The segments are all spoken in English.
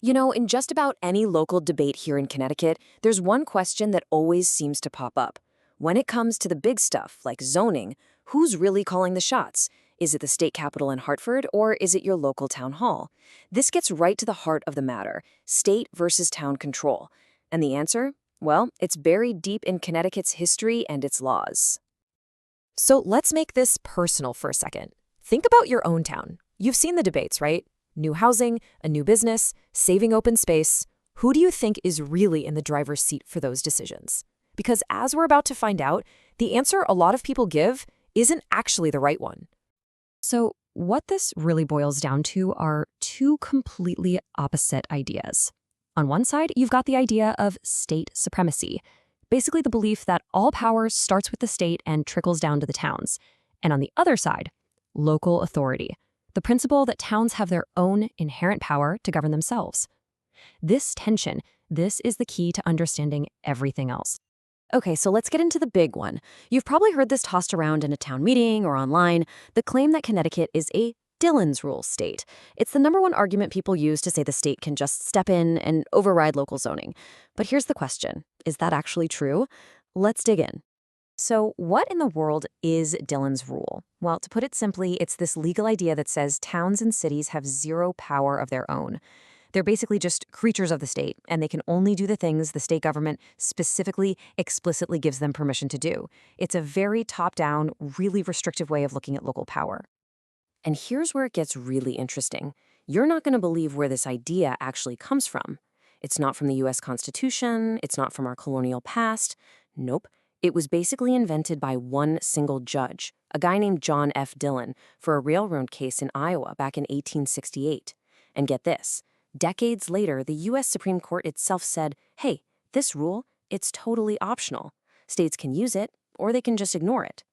You know, in just about any local debate here in Connecticut, there's one question that always seems to pop up. When it comes to the big stuff, like zoning, who's really calling the shots? Is it the state capitol in Hartford, or is it your local town hall? This gets right to the heart of the matter, state versus town control. And the answer? Well, it's buried deep in Connecticut's history and its laws. So let's make this personal for a second. Think about your own town. You've seen the debates, right? New housing, a new business, saving open space. Who do you think is really in the driver's seat for those decisions? Because as we're about to find out, the answer a lot of people give isn't actually the right one. So what this really boils down to are two completely opposite ideas. On one side, you've got the idea of state supremacy, basically the belief that all power starts with the state and trickles down to the towns. And on the other side, local authority, the principle that towns have their own inherent power to govern themselves. This tension, this is the key to understanding everything else. Okay, so let's get into the big one. You've probably heard this tossed around in a town meeting or online, the claim that Connecticut is a Dillon's Rule state. It's the number one argument people use to say the state can just step in and override local zoning. But here's the question. Is that actually true? Let's dig in. So what in the world is Dillon's Rule? Well, to put it simply, it's this legal idea that says towns and cities have zero power of their own. They're basically just creatures of the state, and they can only do the things the state government specifically, explicitly gives them permission to do. It's a very top-down, really restrictive way of looking at local power. And here's where it gets really interesting. You're not going to believe where this idea actually comes from. It's not from the U.S. Constitution. It's not from our colonial past. Nope. It was basically invented by one single judge, a guy named John F. Dillon, for a railroad case in Iowa back in 1868. And get this. Decades later, the U.S. Supreme Court itself said, hey, this rule, it's totally optional. States can use it, or they can just ignore it.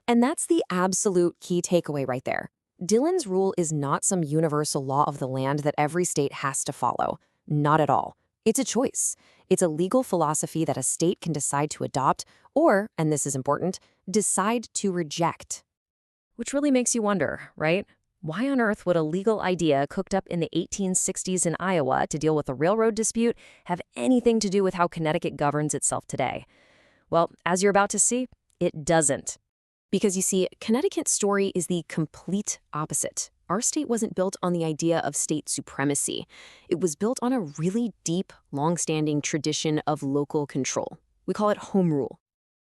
And that's the absolute key takeaway right there. Dillon's Rule is not some universal law of the land that every state has to follow. Not at all. It's a choice. It's a legal philosophy that a state can decide to adopt or, and this is important, decide to reject. Which really makes you wonder, right? Why on earth would a legal idea cooked up in the 1860s in Iowa to deal with a railroad dispute have anything to do with how Connecticut governs itself today? Well, as you're about to see, it doesn't. Because you see, Connecticut's story is the complete opposite. Our state wasn't built on the idea of state supremacy. It was built on a really deep, long-standing tradition of local control. We call it home rule.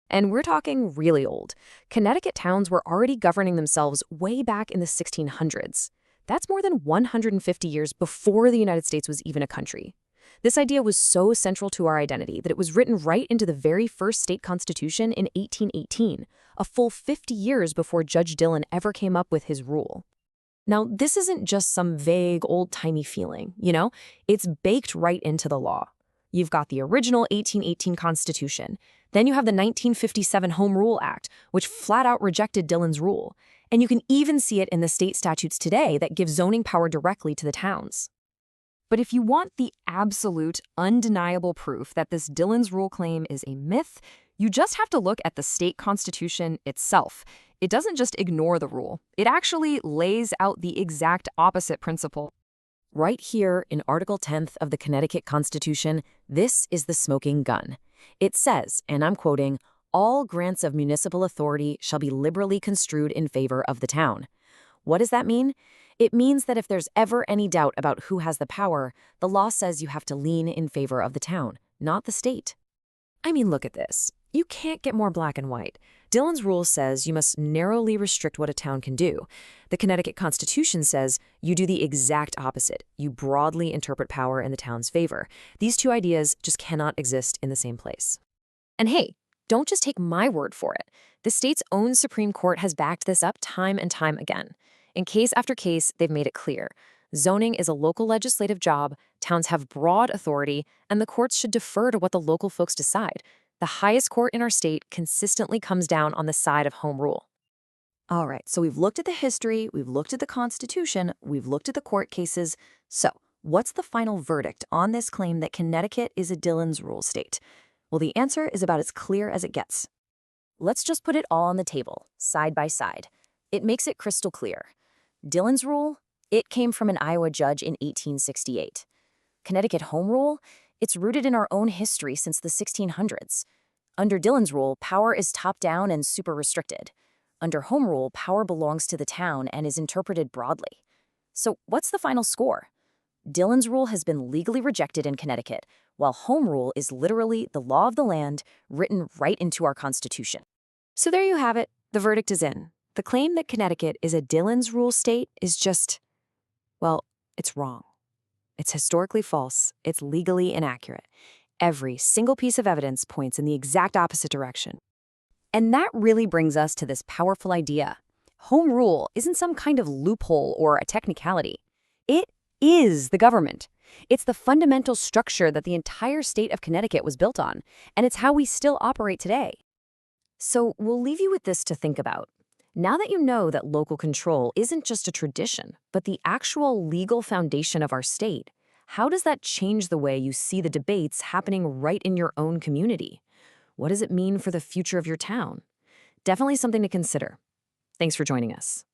And we're talking really old. Connecticut towns were already governing themselves way back in the 1600s. That's more than 150 years before the United States was even a country. This idea was so central to our identity that it was written right into the very first state constitution in 1818, a full 50 years before Judge Dillon ever came up with his rule. Now, this isn't just some vague, old-timey feeling, It's baked right into the law. You've got the original 1818 Constitution. Then you have the 1957 Home Rule Act, which flat out rejected Dillon's Rule. And you can even see it in the state statutes today that give zoning power directly to the towns. But if you want the absolute, undeniable proof that this Dillon's Rule claim is a myth, you just have to look at the state constitution itself. It doesn't just ignore the rule. It actually lays out the exact opposite principle. Right here in Article 10th of the Connecticut Constitution, this is the smoking gun. It says, and I'm quoting, "All grants of municipal authority shall be liberally construed in favor of the town." What does that mean? It means that if there's ever any doubt about who has the power, the law says you have to lean in favor of the town, not the state. I mean, look at this. You can't get more black and white. Dillon's Rule says you must narrowly restrict what a town can do. The Connecticut Constitution says you do the exact opposite. You broadly interpret power in the town's favor. These two ideas just cannot exist in the same place. And hey, don't just take my word for it. The state's own Supreme Court has backed this up time and time again. In case after case, they've made it clear. Zoning is a local legislative job, towns have broad authority, and the courts should defer to what the local folks decide. The highest court in our state consistently comes down on the side of home rule. All right, so we've looked at the history, we've looked at the Constitution, we've looked at the court cases. So what's the final verdict on this claim that Connecticut is a Dillon's Rule state? Well, the answer is about as clear as it gets. Let's just put it all on the table, side by side. It makes it crystal clear. Dillon's Rule, it came from an Iowa judge in 1868. Connecticut Home Rule, it's rooted in our own history since the 1600s. Under Dillon's Rule, power is top-down and super restricted. Under Home Rule, power belongs to the town and is interpreted broadly. So what's the final score? Dillon's Rule has been legally rejected in Connecticut, while Home Rule is literally the law of the land written right into our Constitution. So there you have it. The verdict is in. The claim that Connecticut is a Dillon's Rule state is just, well, it's wrong. It's historically false. It's legally inaccurate. Every single piece of evidence points in the exact opposite direction. And that really brings us to this powerful idea. Home Rule isn't some kind of loophole or a technicality. It is the government. It's the fundamental structure that the entire state of Connecticut was built on, and it's how we still operate today. So we'll leave you with this to think about. Now that you know that local control isn't just a tradition, but the actual legal foundation of our state, how does that change the way you see the debates happening right in your own community? What does it mean for the future of your town? Definitely something to consider. Thanks for joining us.